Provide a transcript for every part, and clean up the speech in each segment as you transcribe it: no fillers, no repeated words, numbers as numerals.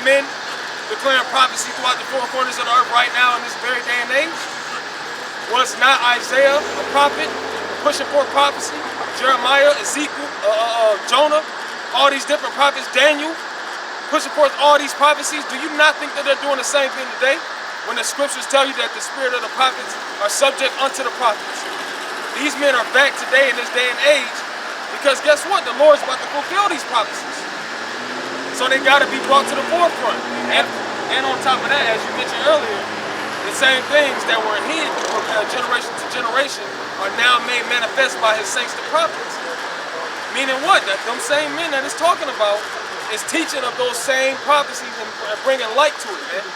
men declaring prophecy throughout the four corners of the earth right now in this very day and age? Was not Isaiah a prophet pushing forth prophecy? Jeremiah, Ezekiel, Jonah, all these different prophets, Daniel, pushing forth all these prophecies. Do you not think that they're doing the same thing today? When the scriptures tell you that the spirit of the prophets are subject unto the prophets. These men are back today in this day and age because guess what? The Lord's about to fulfill these prophecies. So they got to be brought to the forefront. And on top of that, as you mentioned earlier, the same things that were hid from generation to generation are now made manifest by his saints, the prophets. Meaning what? That them same men that it's talking about is teaching of those same prophecies and bringing light to it, man.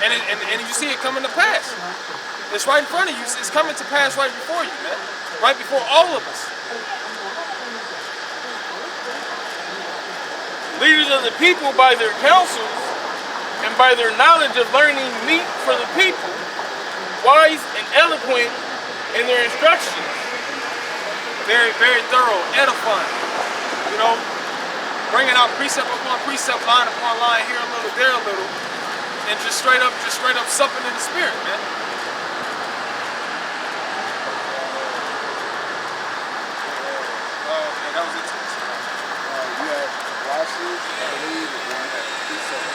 And you see it coming to pass. It's right in front of you. It's coming to pass right before you, man. Right before all of us. Leaders of the people by their counsels and by their knowledge of learning meet for the people, wise and eloquent in their instructions. Very, very thorough, edifying. You know, bringing out precept upon precept, line upon line, here a little, there a little, and just straight up supping in the spirit, man. That was it. You had YAHAWASHI, I believe, and then you had precept.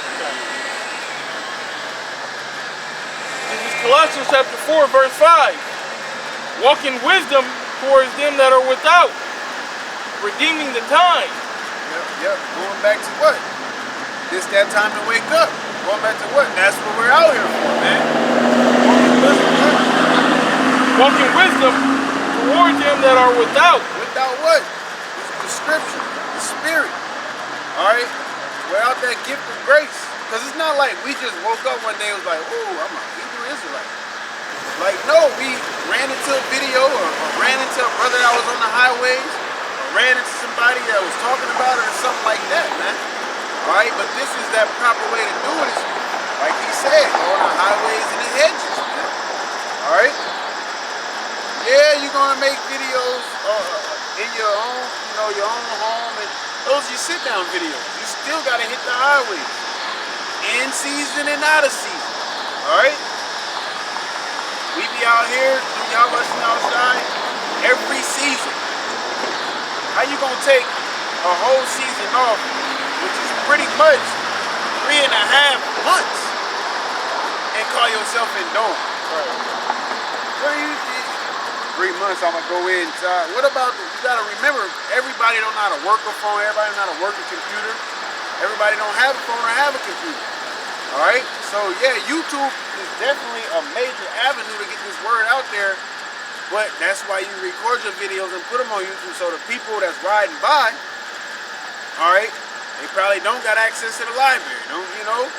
This is Colossians chapter 4, verse 5. Walk in wisdom towards them that are without, redeeming the time. Yep. Going back to what? This that time to wake up. Going back to what? That's what we're out here for, man. Walk in wisdom towards them that are without. Without what? The scripture, the spirit. Alright? Without that gift of grace. Because it's not like we just woke up one day and was like, oh, I'm a Hebrew Israelite. Like, no, we ran into a video or ran into a brother that was on the highways, or ran into somebody that was talking about it or something like that, man. Alright? But this is that proper way to do it. Like he said, go on the highways and the hedges, man. Alright? Yeah, you're gonna make videos in your own, your own home, and those are your sit-down videos. You still gotta hit the highways, in season and out of season. All right, we be out here through YAHAWASHI every season. How you gonna take a whole season off, which is pretty much 3.5 months, and call yourself indoors? What do you think? 3 months, I'm gonna go inside. What about, you gotta remember, everybody don't know how to work a phone, everybody don't know how to work a computer, everybody don't have a phone or have a computer. Alright? So yeah, YouTube is definitely a major avenue to get this word out there, but that's why you record your videos and put them on YouTube so the people that's riding by, alright, they probably don't got access to the library, you know?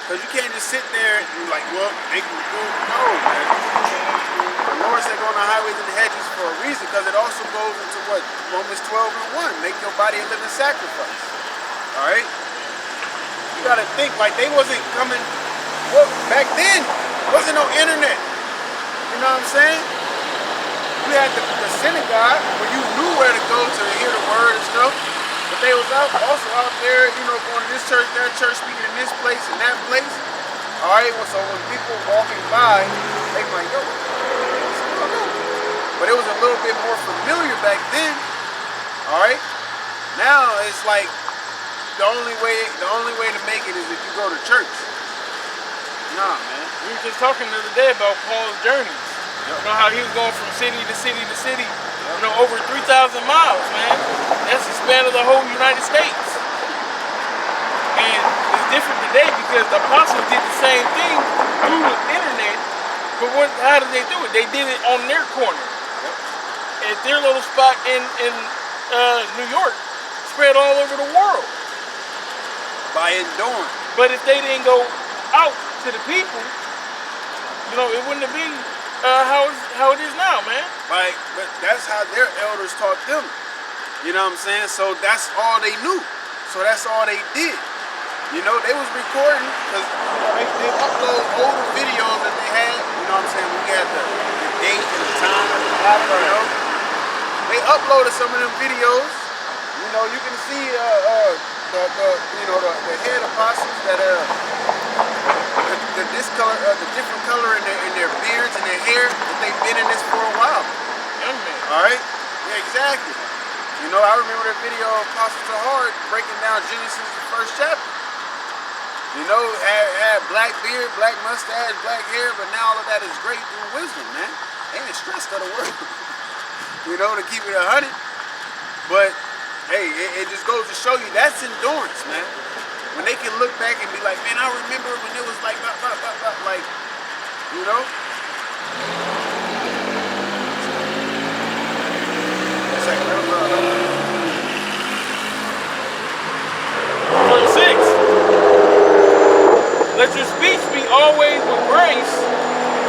Because you can't just sit there and be like, well, they can do, no, man. The Lord said go on the highways and the hedges for a reason, because it also goes into what? Romans 12:1, make your body a living sacrifice. Alright? You gotta think, like they wasn't coming, well, back then, wasn't no internet. You know what I'm saying? You had the synagogue where you knew where to go to hear the word and stuff. But they was also out there, going to this church, that church, speaking in this place and that place. Alright, so when people walking by, they like, yo, what's going on? But it was a little bit more familiar back then. Alright? Now it's like the only way to make it is if you go to church. Nah, man. We were just talking the other day about Paul's journeys. Yep. You know how he was going from city to city to city. Over 3,000 miles, man. That's the span of the whole United States. And it's different today because the apostles did the same thing through the internet, but how did they do it? They did it on their corner. At their little spot in New York, spread all over the world. By enduring. But if they didn't go out to the people, it wouldn't have been how it is now, man. But that's how their elders taught them. You know what I'm saying? So that's all they knew. So that's all they did. They was recording because they upload older videos that they had. You know what I'm saying? We had the date and the time and the hour, They uploaded some of them videos. You can see the head apostle that the discolor, the different color in their beards and their hair, that they've been in this for a while. Young man. All right? Yeah, exactly. You know, I remember that video of Apostle Tahar breaking down Genesis, the first chapter. You know, had black beard, black mustache, black hair, but now all of that is great through wisdom, man. Ain't the stress of the world. You know, to keep it 100. But hey, it just goes to show you that's endurance, man. When they can look back and be like, man, I remember when it was like, like, you know? It's like, Verse 6. Let your speech be always with grace,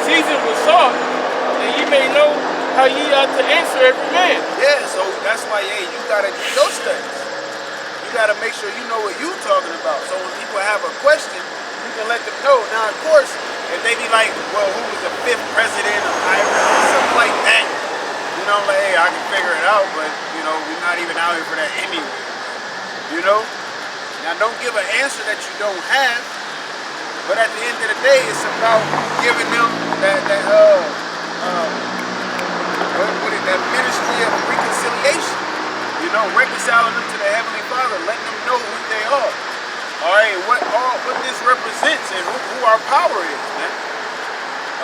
seasoned with salt, that ye may know how ye ought to answer every man. yeah, so that's why, hey, you gotta do your studies. You gotta make sure you know what you're talking about. So when people have a question, you can let them know. Now, of course, if they be like, well, who was the 5th president of Iran or something like that, you know, like, hey, I can figure it out, but, you know, we're not even out here for that anyway. You know? Now, don't give an answer that you don't have, but at the end of the day, it's about giving them that ministry of reconciliation. You know, reconciling them to the Heavenly Father, letting them know who they are. All right, what this represents and who our power is, man.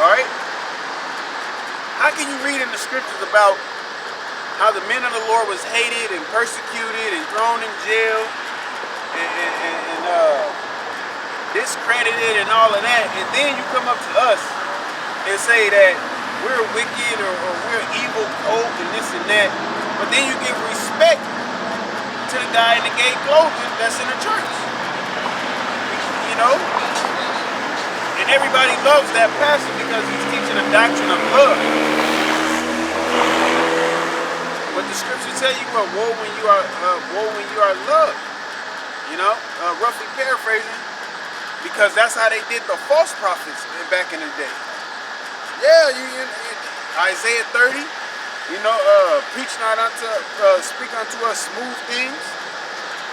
All right. How can you read in the scriptures about how the men of the Lord was hated and persecuted and thrown in jail and discredited and all of that, and then you come up to us and say that we're wicked or we're evil cult and this and that, but then you give respect to the guy in the gay clothing that's in the church, you know? And everybody loves that pastor because he's teaching a doctrine of love. But the scripture tell you what, woe when you are loved. You know, roughly paraphrasing, because that's how they did the false prophets back in the day. Yeah, Isaiah 30, you know, preach not unto, speak unto us smooth things.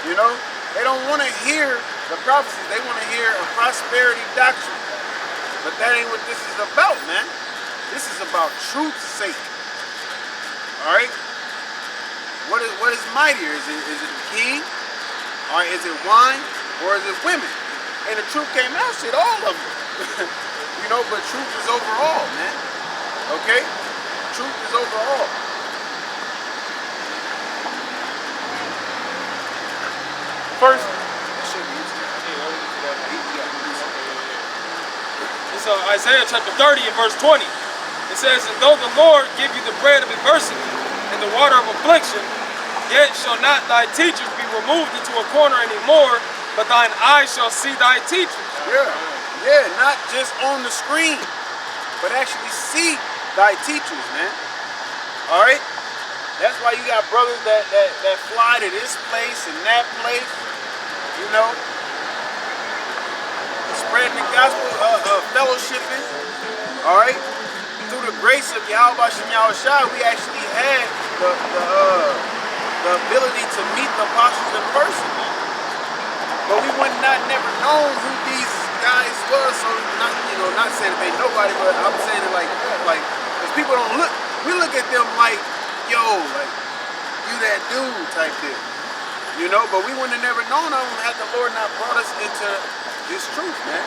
You know, they don't want to hear the prophecies. They want to hear a prosperity doctrine. But that ain't what this is about, man. This is about truth's sake. All right. What is mightier? Is it the king? Or is it wine? Or is it women? And the truth came out, shit, all of them. You know, but truth is overall, man. Okay? Truth is overall. First, It's Isaiah chapter 30 and verse 20. It says, and though the Lord give you the bread of adversity and the water of affliction, yet shall not thy teachers be removed into a corner anymore, but thine eyes shall see thy teachers. Yeah, not just on the screen, but actually see thy teachers, man. All right? That's why you got brothers that fly to this place and that place, you know, spreading the gospel, fellowshipping, all right? Through the grace of YAHAWASHI, we actually had the ability to meet the apostles in person, man. But we would not never known who these guys was, so not saying that they nobody, but I'm saying it like that, like, because people don't look, we look at them like, yo, like, you that dude type deal, you know, but we wouldn't have never known of them had the Lord not brought us into this truth, man.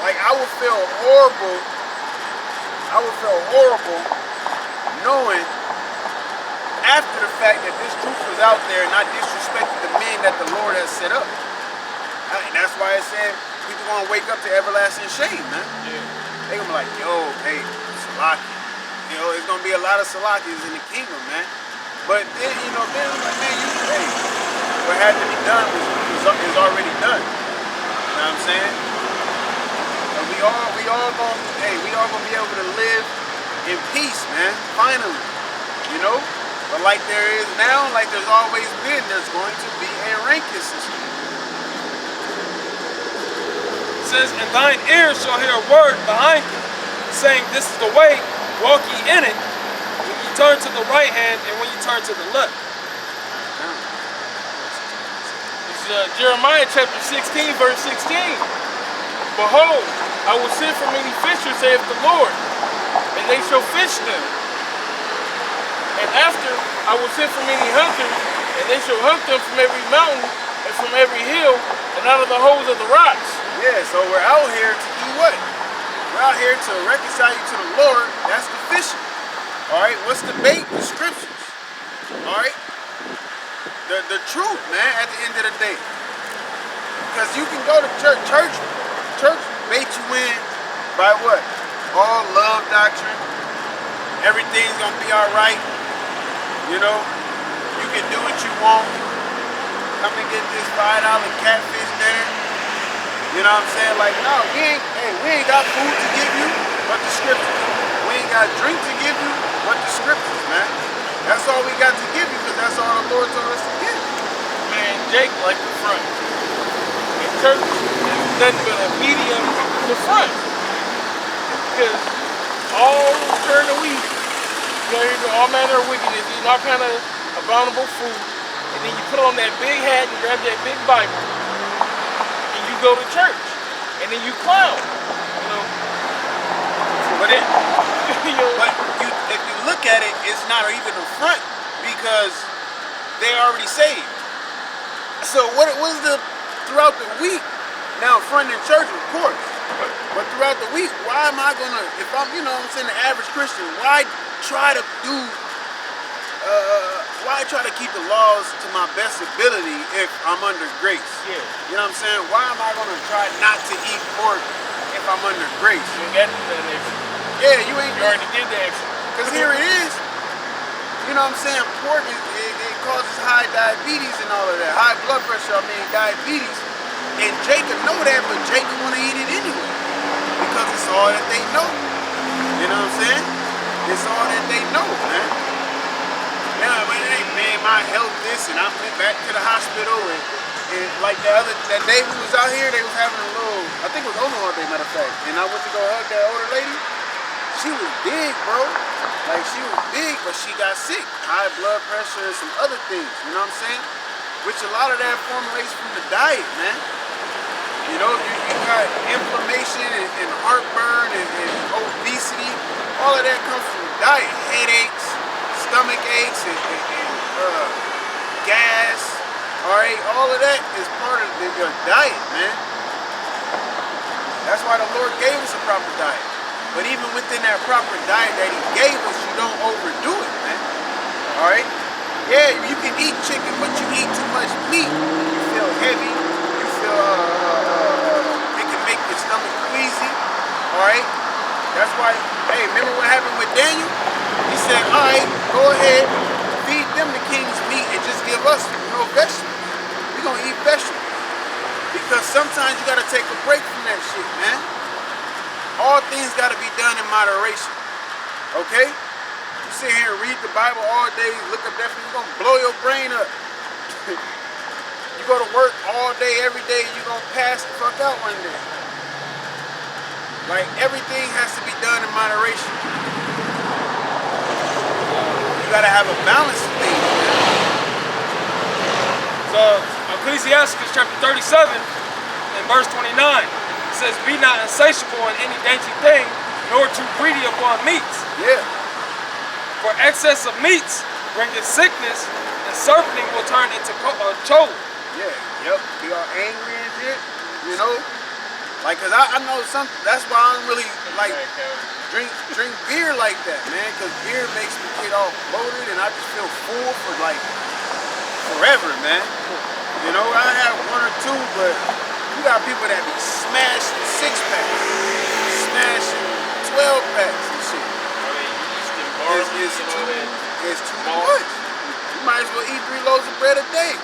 Like, I would feel horrible knowing after the fact that this truth was out there and I disrespected the men that the Lord has set up. And that's why it said people gonna wake up to everlasting shame, man. yeah. They gonna be like, yo, hey, Salaki. You know, it's gonna be a lot of Salakis in the kingdom, man. But then, you know, then I'm like, man, hey, what had to be done is already done. You know what I'm saying? And we all gonna be able to live in peace, man. Finally, you know. But like there is now, like there's always been, there's going to be a ranking system. It says, and thine ears shall hear a word behind thee, saying, this is the way, walk ye in it, when you turn to the right hand and when you turn to the left. You Jeremiah chapter 16, verse 16. Behold, I will send for many fishers, saith the Lord, and they shall fish them. And after, I will send for many hunters, and they shall hunt them from every mountain and from every hill and out of the holes of the rocks. Yeah, so we're out here to do what? We're out here to reconcile you to the Lord. That's the fishing. All right, what's the bait? The scriptures. All right, the truth, man. At the end of the day, because you can go to church bait you in by what? All love doctrine. Everything's gonna be all right. You know, you can do what you want. Come and get this $5 catfish dinner. You know what I'm saying? Like, no, we ain't got food to give you, but the scriptures. We ain't got drink to give you, but the scriptures, man. That's all we got to give you, because that's all the Lord told us to give. Man, Jake like the front. In church, there's nothing but a medium to the front. Because all during the week, you do all manner of wickedness, eating all kind of abominable food, and then you put on that big hat and grab that big Bible, and you go to church, and then you clown, you know. But if you look at it, it's not even a front, because they're already saved. So what was throughout the week? Now, front in church, of course, but throughout the week, why am I gonna? If I'm, you know, what I'm saying, the average Christian, why try to keep the laws to my best ability if I'm under grace? Yeah. You know what I'm saying? Why am I gonna try not to eat pork if I'm under grace? You ain't got to do that extra. Yeah, you ain't. You already did the extra. Because here it is. You know what I'm saying? Pork, it causes high diabetes and all of that. High blood pressure, diabetes. And Jacob know that, but Jacob want to eat it anyway. Because it's all that they know. You know what I'm saying? It's all that they know, man. Yeah, but hey, man, my health this, and I went back to the hospital, and like that day we was out here, they was having a little, I think it was Omaha Day, matter of fact, and I went to go hug that older lady. She was big, bro. Like, she was big, but she got sick. High blood pressure and some other things, you know what I'm saying? Which a lot of that formulates from the diet, man. You know, you got inflammation and heartburn and obesity. All of that comes from diet. Headaches, stomach aches, and gas. All right, all of that is part of your diet, man. That's why the Lord gave us a proper diet. But even within that proper diet that He gave us, you don't overdo it, man. All right? Yeah, you can eat chicken, but you eat too much meat, you feel heavy. You feel it can make your stomach queasy. All right? That's why. Hey, remember what happened with Daniel? He said, "All right, go ahead, feed them the king's meat, and just give us no vegetables. We're gonna eat vegetables." Because sometimes you gotta take a break from that shit, man. All things gotta be done in moderation. Okay? You sit here and read the Bible all day, look up that, you're gonna blow your brain up. You go to work all day, every day, you're gonna pass the fuck out one day. Like, everything has to be done in moderation. You gotta have a balance of things, man. So Ecclesiastes chapter 37 and verse 29 says, "Be not insatiable in any dainty thing, nor too greedy upon meats. Yeah. For excess of meats bringeth sickness, and surfeiting will turn into choke." Yeah, yep. Be all angry and shit, you know? Like, cause I know some, that's why I don't really like drink beer like that, man. Cause beer makes me get all bloated and I just feel full for like forever, man. You know, I have one or two, but you got people that be smashing 6-packs, smashing 12-packs and shit. It's too much. You might as well eat 3 loaves of bread a day.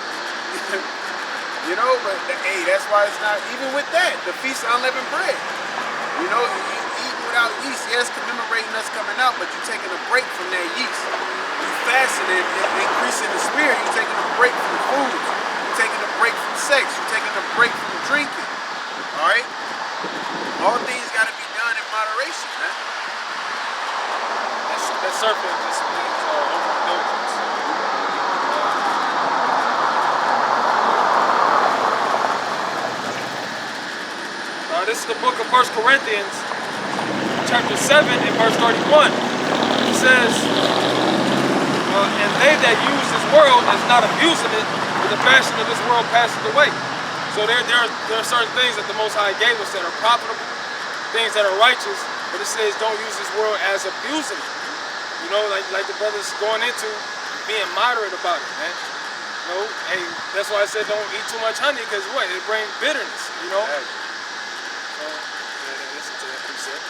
You know, but hey, that's why it's not, even with that, the Feast of Unleavened Bread. You know, eating without yeast, yes, commemorating us coming out, but you're taking a break from that yeast. You fasting and increasing the spirit. You're taking a break from food. You're taking a break from sex. You're taking a break from drinking. All right? All things got to be done in moderation, man. That serpent just means overindulgence. This is the book of 1 Corinthians, chapter 7 and verse 31. It says, and they that use this world is not abusing it, but the fashion of this world passes away. So there are certain things that the Most High gave us that are profitable, things that are righteous, but it says don't use this world as abusing it. You know, like the brothers going into being moderate about it, man. You know, hey, that's why I said don't eat too much honey, because what? It brings bitterness, you know? Hey. So, yeah, listen to that precept.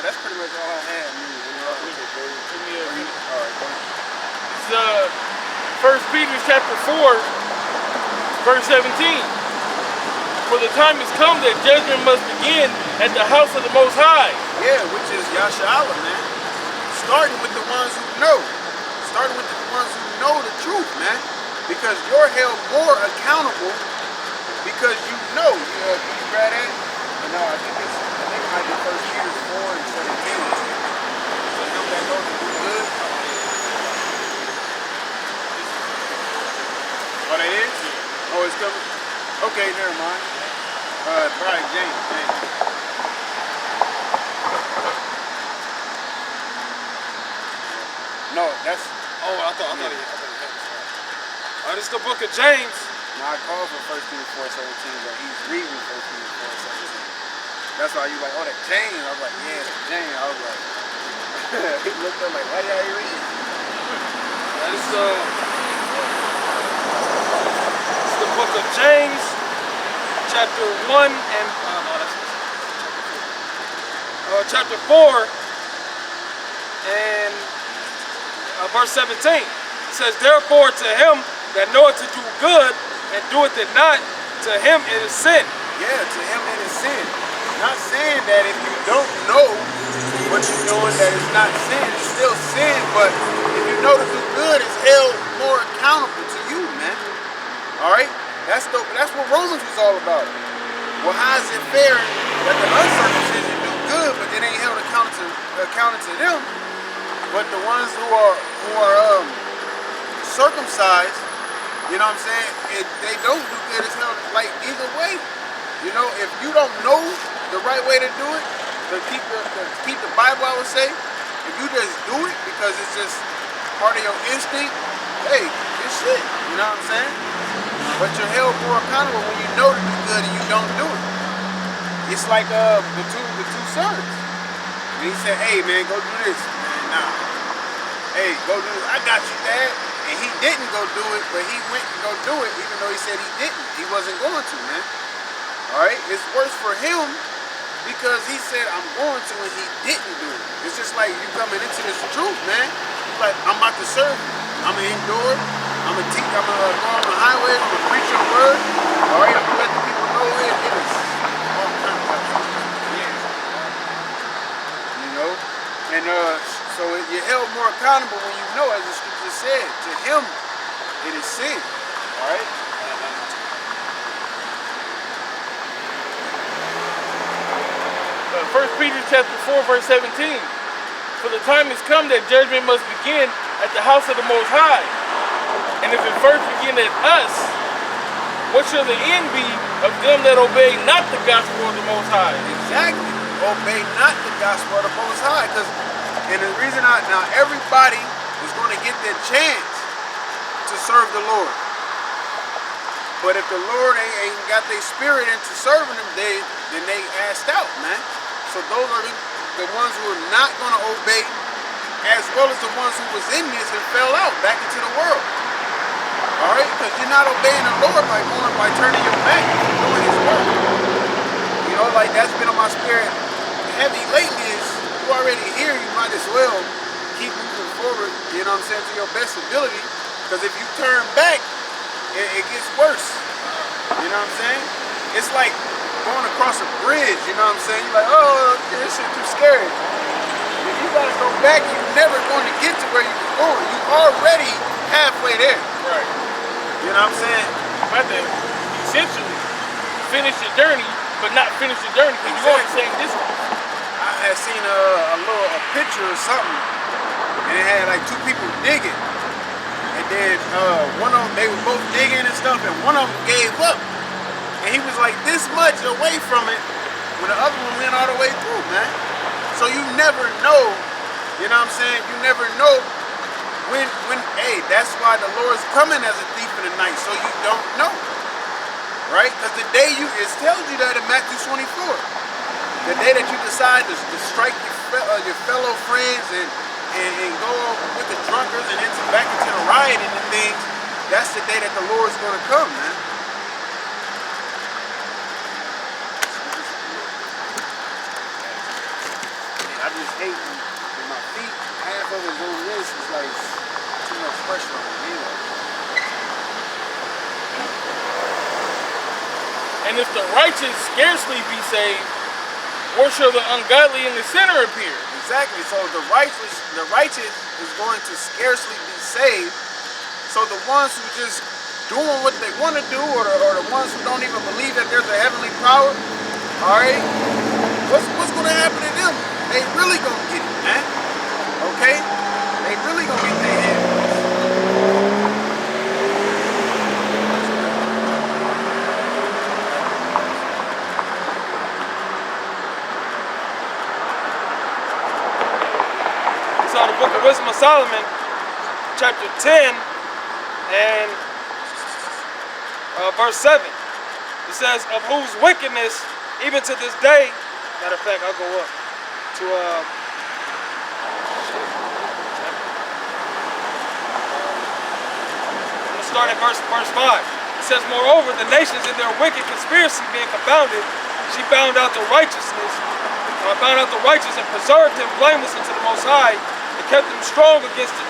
That's pretty much all I had. Give me a minute. All right, go ahead. It's 1 Peter chapter 4, verse 17. For the time has come that judgment must begin at the house of the Most High. Yeah, which is YAHAWAH, man. Starting with the ones who know. Starting with the ones who know the truth, man. Because you're held more accountable because you know. Can you grab that? No, I think it might be 1 Peter 4 and 17. So him that knows to do good. Oh, that is? Oh, it's coming? Okay, never mind. Probably James. No, that's... Oh, I thought he had it. This is the book of James. No, I called for 1 Peter 4:17, but he's reading 1 Peter 4:17. That's why you like, oh, that James. I was like, yeah, that James. I was like, he looked up like, why did I read? This is the book of James, chapter 1 and chapter 4 and verse 17. It says, therefore to him that knoweth to do good and doeth it not, to him it is sin. Yeah, to him it is sin. Not saying that if you don't know what you're doing that it's not sin, it's still sin, but if you know to do good, it's held more accountable to you, man. Alright? That's what Romans was all about. Well, how is it fair that the uncircumcision do good, but it ain't held accounted to them? But the ones who are circumcised, you know what I'm saying? If they don't do good, it's held like either way. You know, if you don't know the right way to do it, to keep the Bible, I would say, if you just do it because it's just part of your instinct, hey, it's shit. You know what I'm saying? But you're held more accountable when you know to do good and you don't do it. It's like the two sons. And he said, hey man, go do this. Man, nah. Hey, go do this. I got you, Dad. And he didn't go do it, but he went to go do it even though he said he didn't. He wasn't going to, man. Alright? It's worse for him because he said I'm going to and he didn't do it. It's just like you coming into this truth, man. It's like, I'm about to serve you. I'm going to endure. I'm going to teach. I'm going to go on the highway. I'm going to preach your word. Alright? I'm going to let the people know it is all kinds of stuff. Yeah. You know? And so you're held more accountable when you know, as the scripture said, to him it is sin. Alright? 1 Peter chapter 4, verse 17. For the time has come that judgment must begin at the house of the Most High. And if it first begin at us, what shall the end be of them that obey not the gospel of the Most High? Exactly. Obey not the gospel of the Most High. And the reason now everybody is going to get their chance to serve the Lord. But if the Lord ain't got their spirit into serving them, then they asked out, man. So those are the ones who are not going to obey, as well as the ones who was in this and fell out back into the world. All right, because you're not obeying the Lord by turning your back and doing His work. You know, like that's been on my spirit heavy lately. Is you already here, you might as well keep moving forward. You know what I'm saying, to your best ability. Because if you turn back, it gets worse. You know what I'm saying? It's like going across a bridge, you know what I'm saying? You're like, oh, this shit too scary. If you gotta go back, you're never going to get to where you're going. You already halfway there. Right. You know what I'm saying? You have to essentially finish your journey, but not finish the journey because you're going the same distance. I had seen a picture or something, and it had like two people digging. And then one of them, they were both digging and stuff, and one of them gave up. And And he was like this much away from it when the other one went all the way through, man. So you never know, you know what I'm saying? You never know when hey, that's why the Lord's coming as a thief in the night, so you don't know. Right? Because the day it tells you that in Matthew 24. The day that you decide to strike your fellow friends and go with the drunkards and back into the rioting and things, that's the day that the Lord's going to come, man. I just hate when my feet, half of it on this, is like too much pressure on me. And if the righteous scarcely be saved, where shall the ungodly and the sinner appear? Exactly. So the righteous is going to scarcely be saved. So the ones who just doing what they want to do, or the ones who don't even believe that there's a heavenly power, all right, what's going to happen to them? They really going to get it, man. Okay? They really going to get their head. So the book of Wisdom of Solomon, chapter 10 and verse 7. It says, of whose wickedness, even to this day, matter of fact, I'll go up to I'm gonna start at verse 5. It says, moreover, the nations in their wicked conspiracy being confounded, she found out the righteous and preserved him blameless unto the Most High, and kept him strong against his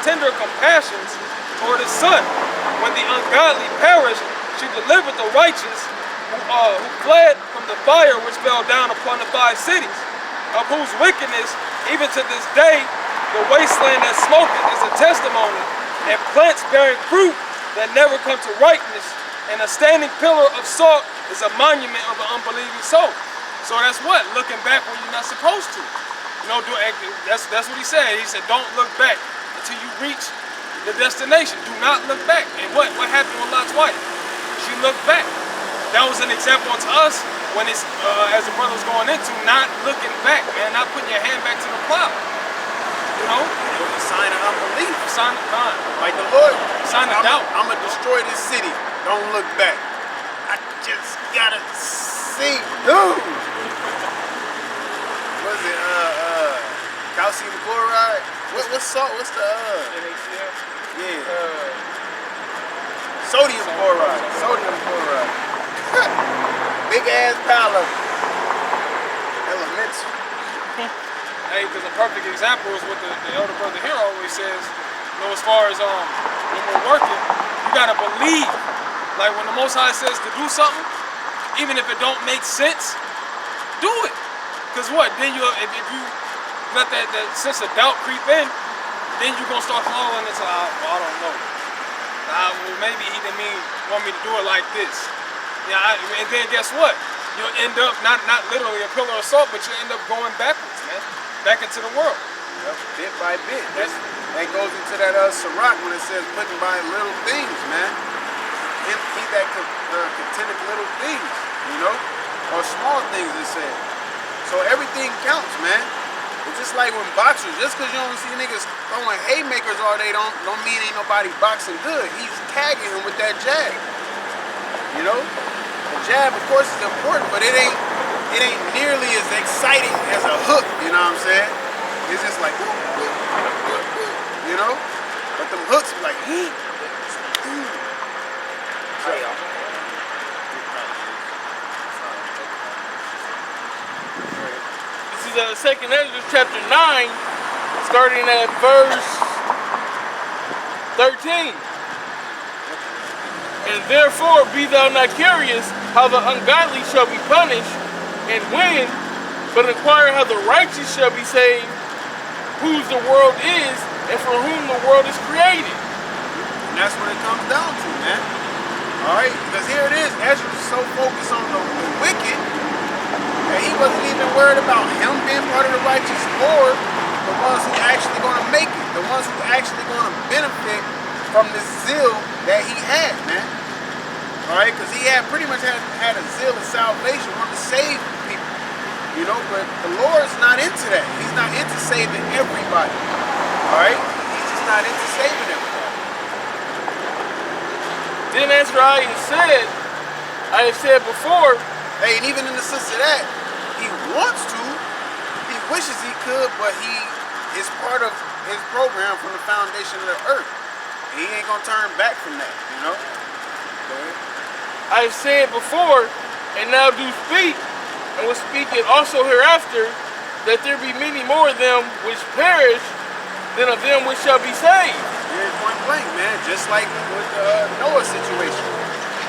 tender compassions toward his son. When the ungodly perished, she delivered the righteous who fled from the fire which fell down upon the 5 cities, of whose wickedness, even to this day, the wasteland that smoketh is a testimony, and plants bearing fruit that never come to ripeness, and a standing pillar of salt is a monument of the unbelieving soul. So that's what? Looking back when you're not supposed to. You know, that's what he said. He said, don't look back until you reach the destination. Do not look back. And what happened with Lot's wife? She looked back. That was an example to us when it's, as the brother was going into, not looking back, man, not putting your hand back to the plow. You know? It was a sign of unbelief. A sign of God. Like the Lord. Sign of doubt. I'm going to destroy this city. Don't look back. I just got to see. Dude. What is it? Calcium chloride? What's salt? What's the NaCl? Yeah. Sodium chloride. Sodium chloride. Big ass pile of elements. Hey, because a perfect example is what the elder brother here always says. You know, as far as when we're working, you gotta believe. Like when the Most High says to do something, even if it don't make sense, do it. Because what? Then if you let that sense of doubt creep in, then you're gonna start falling into, well, I don't know. Well, maybe he didn't want me to do it like this. Yeah, and then guess what? You'll end up not literally a pillar of salt, but you'll end up going backwards, man, back into the world. Yep, bit by bit. That goes into that Sirach when it says putting by little things, man. He that contendeth little things, you know, or small things, it says. So everything counts, man. It's just like when boxers, just because you don't see niggas throwing haymakers all day don't mean ain't nobody boxing good. He's tagging him with that jab. You know? The jab, of course, is important, but it ain't nearly as exciting as a hook, you know what I'm saying? It's just like, you know? But them hooks be like, Second Ezra chapter 9, starting at verse 13. And therefore be thou not curious how the ungodly shall be punished, and when, but inquire how the righteous shall be saved, whose the world is, and for whom the world is created. And that's what it comes down to, man. Alright? Because here it is, Ezra was so focused on the wicked, and he wasn't even worried about him being part of the righteous or the ones who actually going to make it, the ones who actually going to benefit from the zeal that he had, man. All right, because he had pretty much had a zeal of salvation, wanted to save people. You know, but the Lord's not into that. He's not into saving everybody. All right, he's just not into saving everybody. Then after I have said before, Hey, and even in the sense of that, he wants to, he wishes he could, but he is part of his program from the foundation of the earth. And he ain't gonna turn back from that, you know? Go ahead. I have said before, and now do speak, and will speak it also hereafter, that there be many more of them which perish than of them which shall be saved. Here's point blank, man. Just like with the Noah situation.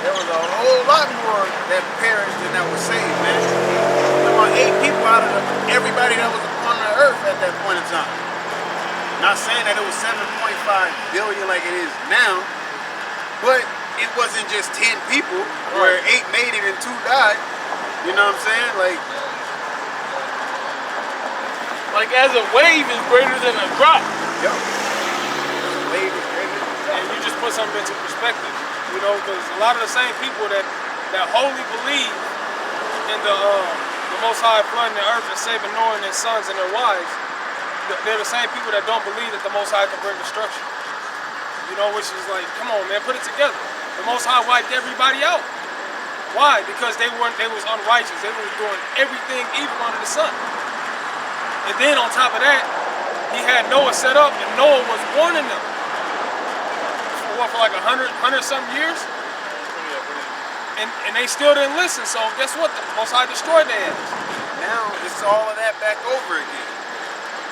There was a whole lot more that perished than that was saved, man. There were 8 people out of everybody that was on the earth at that point in time. Not saying that it was 7.5 billion like it is now, but it wasn't just 10 people where 8 made it and 2 died. You know what I'm saying? Like as a wave is greater than a drop. Yep. A wave is greater than a drop. And you just put something into perspective, you know, because a lot of the same people that wholly believe in the Most High flooding the earth and saving Noah and his sons and their wives, they're the same people that don't believe that the Most High can bring destruction. You know, which is like, come on, man, put it together. The Most High wiped everybody out. Why? Because they was unrighteous. They was doing everything evil under the sun. And then on top of that, he had Noah set up, and Noah was warning them for like 100 something years. And they still didn't listen. So guess what? The Most High destroyed their ass. Now it's all of that back over again.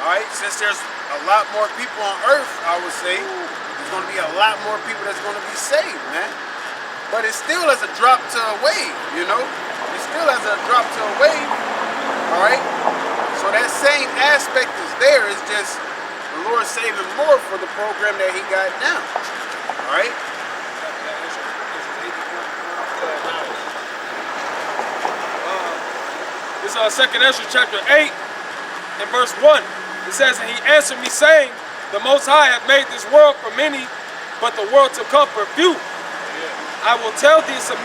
All right, since there's a lot more people on earth, I would say, there's going to be a lot more people that's going to be saved, man. But it still has a drop to a wave, you know? It still has a drop to a wave, all right? So that same aspect is there. It's just the Lord saving more for the program that he got now, all right? This is 2nd Ezra chapter 8 and verse 1. It says, and he answered me saying, the Most High hath made this world for many, but the world to come for few. I will tell thee Ezra,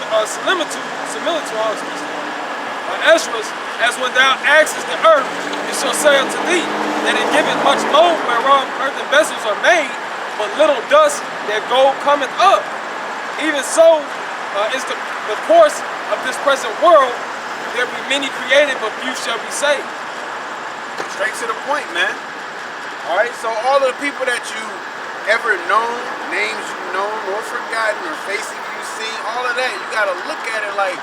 as when thou askest the earth, it shall say unto thee, that it giveth much load whereof earthen vessels are made, but little dust that gold cometh up. Even so is the course of this present world. There be many created, but few shall be saved. Straight to the point, man. All right, so all of the people that you ever known, names you've known or forgotten, or faces you've seen, all of that, you gotta look at it like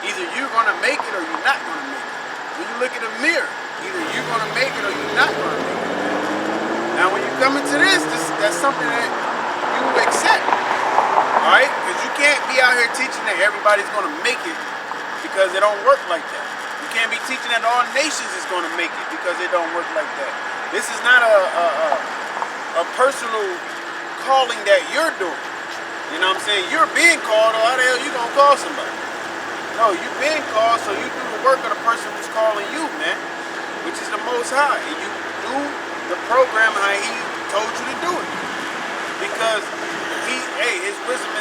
either you're gonna make it or you're not gonna make it. When you look in the mirror, either you're gonna make it or you're not gonna make it. Now, when you come into this, that's something that you accept. All right, because you can't be out here teaching that everybody's gonna make it, because it don't work like that. You can't be teaching that all nations is going to make it, because it don't work like that. This is not a personal calling that you're doing. You know what I'm saying? You're being called, or how the hell you going to call somebody? No, you're being called, so you do the work of the person who's calling you, man, which is the Most High. And you do the program how he told you to do it. Because his wisdom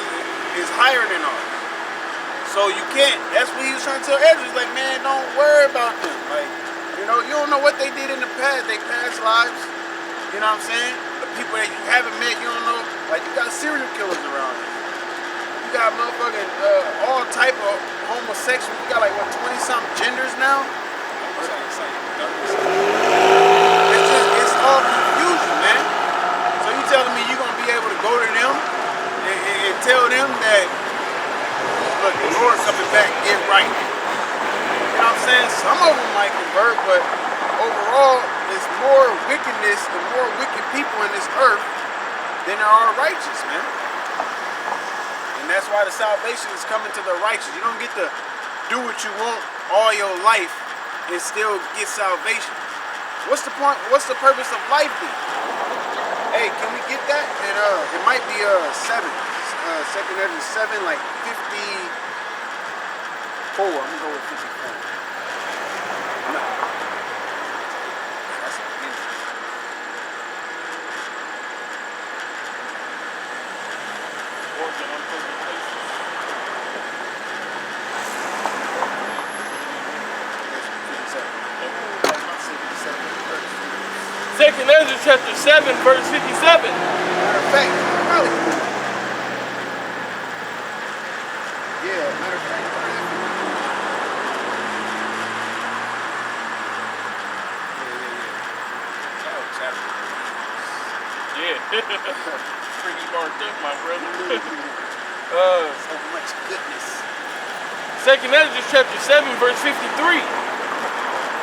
is higher than ours. So you can't, that's what he was trying to tell Ezra. He's like, man, don't worry about them. Like, you know, you don't know what they did in the past, they past lives. You know what I'm saying? The people that you haven't met, you don't know. Like, you got serial killers around here. You got motherfucking all type of homosexuals. You got like, what, 20-something genders now? It's all confusion, man. So you telling me you're going to be able to go to them and tell them that, look, the Lord's coming back, get right. You know what I'm saying? Some of them might convert, but overall, there's more wickedness and more wicked people in this earth than there are righteous, man. And that's why the salvation is coming to the righteous. You don't get to do what you want all your life and still get salvation. What's the point? What's the purpose of life then? Hey, can we get that? And it might be 7. 2nd Ezra 7, like 54. I'm gonna go with 54. No. That's Working on places. 2nd Ezra chapter 7, verse 57. Matter of fact, probably. Yeah, matter of fact, Yeah. Pretty marked up, my brother. so much goodness. 2nd Ezra chapter 7, verse 53.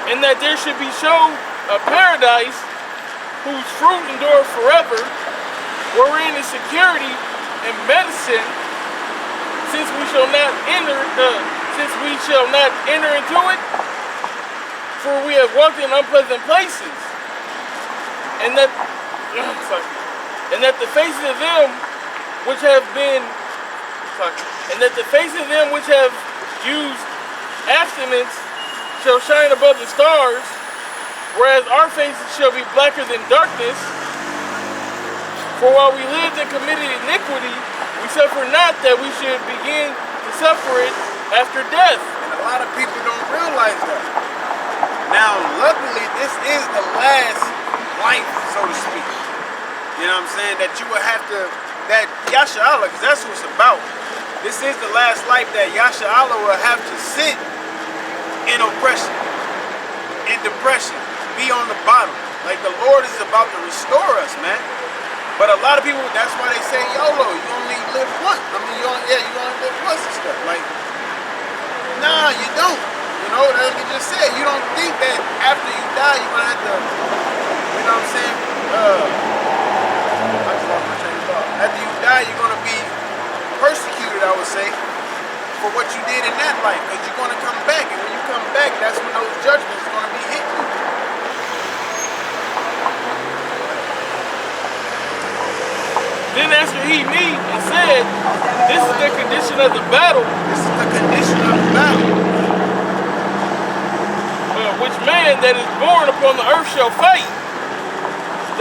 And that there should be shown a paradise whose fruit endureth forever, wherein is security and medicine, since we shall not enter into it, for we have walked in unpleasant places, and that the faces of them which have used abstinence shall shine above the stars, whereas our faces shall be blacker than darkness. For while we lived and committed iniquity, we suffer not that we should begin to suffer it after death. And a lot of people don't realize that. Now, luckily, this is the last life, so to speak. You know what I'm saying? That you would have to, that YAHAWAH, because that's what it's about. This is the last life that YAHAWAH will have to sit in oppression, in depression, be on the bottom. Like the Lord is about to restore us, man. But a lot of people, that's why they say YOLO, you only live once. I mean, you only live once and stuff. Like, nah, you don't. You know, like you just said, you don't think that after you die, you're gonna have to, you know what I'm saying? I just lost my train of thought. After you die, you're gonna be persecuted, I would say, for what you did in that life, because you're gonna come back, and when you come back, that's when those judgments are gonna be hitting you. Then answered he me and said, this is the condition of the battle. This is the condition of the battle. Which man that is born upon the earth shall fight.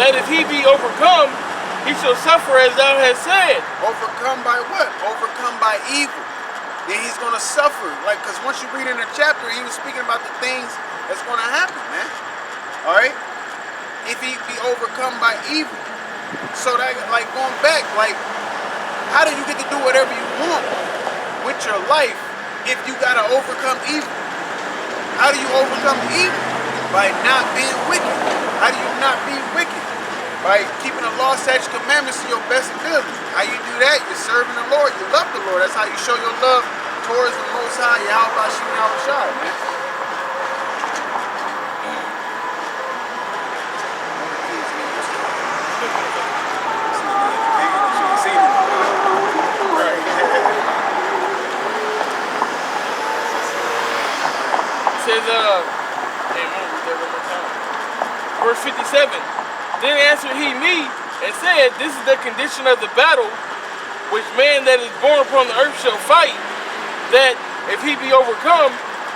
That if he be overcome, he shall suffer as thou hast said. Overcome by what? Overcome by evil. Then he's going to suffer. Like, because once you read in the chapter, he was speaking about the things that's going to happen, man. All right? If he be overcome by evil. So that, like, going back, like, how do you get to do whatever you want with your life if you got to overcome evil? How do you overcome evil? By not being wicked. How do you not be wicked? By keeping the law, statutes, commandments to your best ability. How you do that? You're serving the Lord. You love the Lord. That's how you show your love towards the Most High, YAHAWASHI, man. Says, verse 57, then answered he me and said, this is the condition of the battle, which man that is born upon the earth shall fight, that if he be overcome,